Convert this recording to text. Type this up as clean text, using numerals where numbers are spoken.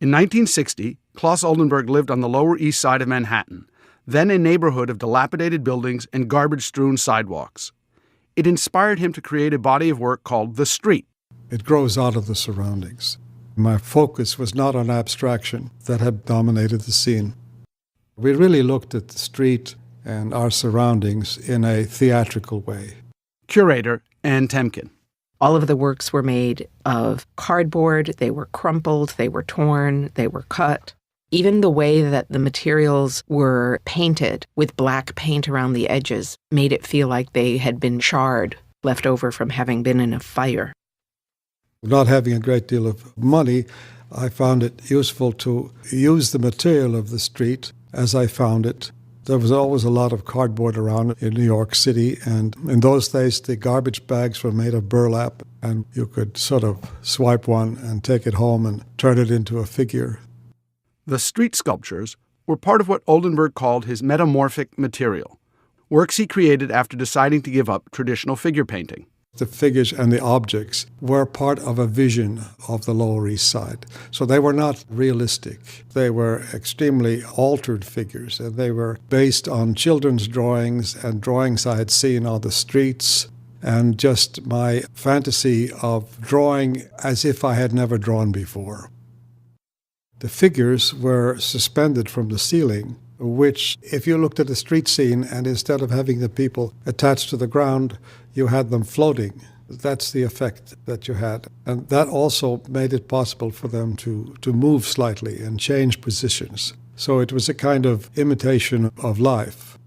In 1960, Claes Oldenburg lived on the Lower East Side of Manhattan, then a neighborhood of dilapidated buildings and garbage-strewn sidewalks. It inspired him to create a body of work called The Street. It grows out of the surroundings. My focus was not on abstraction that had dominated the scene. We really looked at the street and our surroundings in a theatrical way. Curator Ann Temkin. All of the works were made of cardboard, they were crumpled, they were torn, they were cut. Even the way that the materials were painted with black paint around the edges made it feel like they had been charred, left over from having been in a fire. Not having a great deal of money, I found it useful to use the material of the street as I found it. There was always a lot of cardboard around in New York City, and in those days the garbage bags were made of burlap, and you could sort of swipe one and take it home and turn it into a figure. The street sculptures were part of what Oldenburg called his metamorphic material, works he created after deciding to give up traditional figure painting. The figures and the objects were part of a vision of the Lower East Side. So they were not realistic. They were extremely altered figures, and they were based on children's drawings and drawings I had seen on the streets, and just my fantasy of drawing as if I had never drawn before. The figures were suspended from the ceiling, which, if you looked at a street scene and instead of having the people attached to the ground, you had them floating. That's the effect that you had. And that also made it possible for them to move slightly and change positions. So it was a kind of imitation of life.